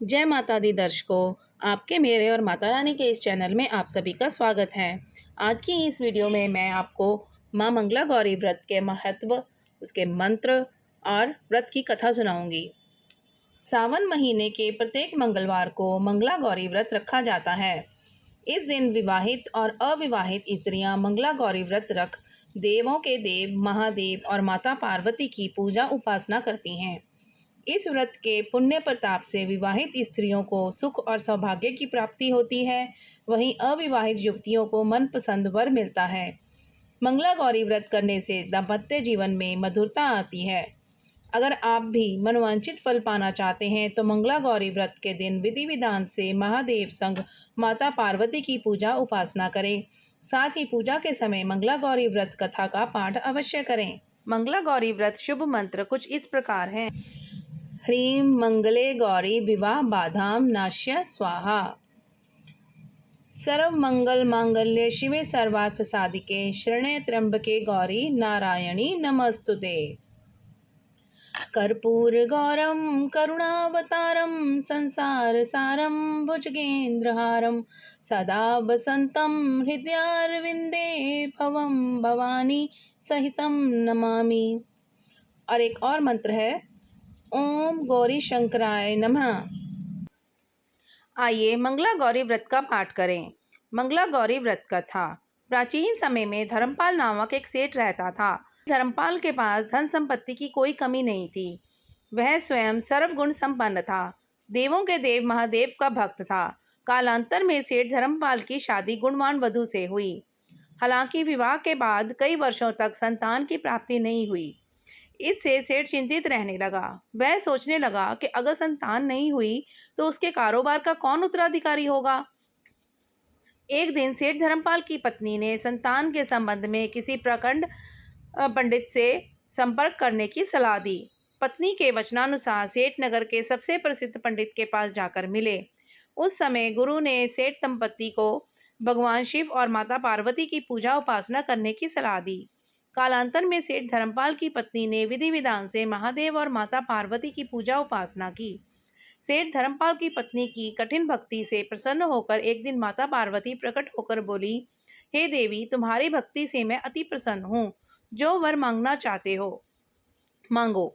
जय माता दी दर्शकों, आपके मेरे और माता रानी के इस चैनल में आप सभी का स्वागत है। आज की इस वीडियो में मैं आपको माँ मंगला गौरी व्रत के महत्व, उसके मंत्र और व्रत की कथा सुनाऊंगी। सावन महीने के प्रत्येक मंगलवार को मंगला गौरी व्रत रखा जाता है। इस दिन विवाहित और अविवाहित स्त्रियां मंगला गौरी व्रत रख देवों के देव महादेव और माता पार्वती की पूजा उपासना करती हैं। इस व्रत के पुण्य प्रताप से विवाहित स्त्रियों को सुख और सौभाग्य की प्राप्ति होती है, वहीं अविवाहित युवतियों को मनपसंद वर मिलता है। मंगला गौरी व्रत करने से दाम्पत्य जीवन में मधुरता आती है। अगर आप भी मनोवांछित फल पाना चाहते हैं तो मंगला गौरी व्रत के दिन विधि विधान से महादेव संग माता पार्वती की पूजा उपासना करें। साथ ही पूजा के समय मंगला गौरी व्रत कथा का पाठ अवश्य करें। मंगला गौरी व्रत शुभ मंत्र कुछ इस प्रकार हैं। ह्रीं मंगले गौरी विवाह बाधाम नाश्य स्वाहा। सर्व मंगल मांगल्ये शिवे सर्वार्थ साधिके शरण्ये त्र्यंबके गौरी नारायणी नमस्तुते। कर्पूर गौरम करुणावतारम संसार सारम भुजगेंद्रहारम सदा वसंतम हृदयारविंदे भवम भवानी सहितम नमामि। और एक और मंत्र है, ओम गौरी शंकराय नमः। आइए मंगला गौरी व्रत का पाठ करें। मंगला गौरी व्रत कथा। प्राचीन समय में धर्मपाल नामक एक सेठ रहता था। धर्मपाल के पास धन संपत्ति की कोई कमी नहीं थी। वह स्वयं सर्वगुण संपन्न था। देवों के देव महादेव का भक्त था। कालांतर में सेठ धर्मपाल की शादी गुणवान वधू से हुई। हालांकि विवाह के बाद कई वर्षों तक संतान की प्राप्ति नहीं हुई। इससे सेठ चिंतित रहने लगा। वह सोचने लगा कि अगर संतान नहीं हुई तो उसके कारोबार का कौन उत्तराधिकारी होगा। एक दिन सेठ धर्मपाल की पत्नी ने संतान के संबंध में किसी प्रखंड पंडित से संपर्क करने की सलाह दी। पत्नी के वचनानुसार सेठ नगर के सबसे प्रसिद्ध पंडित के पास जाकर मिले। उस समय गुरु ने सेठ दंपत्ति को भगवान शिव और माता पार्वती की पूजा उपासना करने की सलाह दी। कालांतर में सेठ धर्मपाल की पत्नी ने विधि विधान से महादेव और माता पार्वती की पूजा उपासना की। सेठ धर्मपाल की पत्नी की कठिन भक्ति से प्रसन्न होकर एक दिन माता पार्वती प्रकट होकर बोली, हे देवी, तुम्हारी भक्ति से मैं अति प्रसन्न हूँ। जो वर मांगना चाहते हो मांगो,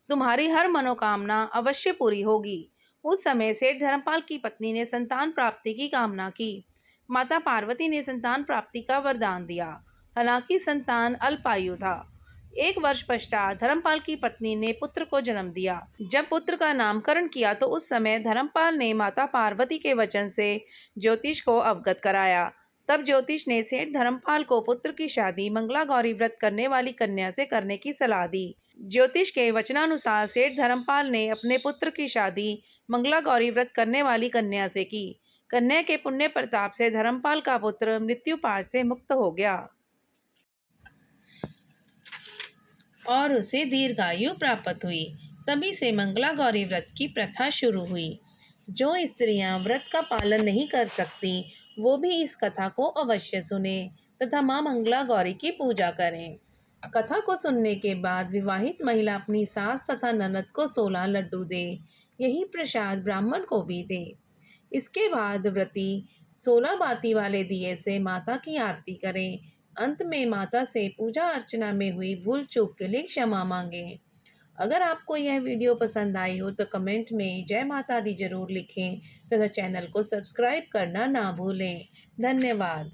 तुम्हारी हर मनोकामना अवश्य पूरी होगी। उस समय सेठ धर्मपाल की पत्नी ने संतान प्राप्ति की कामना की। माता पार्वती ने संतान प्राप्ति का वरदान दिया। हालांकि संतान अल्पायु था। एक वर्ष पश्चात धर्मपाल की पत्नी ने पुत्र को जन्म दिया। जब पुत्र का नामकरण किया तो उस समय धर्मपाल ने माता पार्वती के वचन से ज्योतिष को अवगत कराया। तब ज्योतिष ने सेठ धर्मपाल को पुत्र की शादी मंगला गौरी व्रत करने वाली कन्या से करने की सलाह दी। ज्योतिष के वचनानुसार सेठ धर्मपाल ने अपने पुत्र की शादी मंगला गौरी व्रत करने वाली कन्या से की। कन्या के पुण्य प्रताप से धर्मपाल का पुत्र मृत्युपाश से मुक्त हो गया और उसे दीर्घायु प्राप्त हुई। तभी से मंगला गौरी व्रत की प्रथा शुरू हुई। जो स्त्रियां व्रत का पालन नहीं कर सकती वो भी इस कथा को अवश्य सुने तथा मां मंगला गौरी की पूजा करें। कथा को सुनने के बाद विवाहित महिला अपनी सास तथा ननद को 16 लड्डू दे। यही प्रसाद ब्राह्मण को भी दे। इसके बाद व्रती 16 बाती वाले दिए से माता की आरती करें। अंत में माता से पूजा अर्चना में हुई भूल चूक के लिए क्षमा मांगें। अगर आपको यह वीडियो पसंद आई हो तो कमेंट में जय माता दी जरूर लिखें तथा चैनल को सब्सक्राइब करना ना भूलें। धन्यवाद।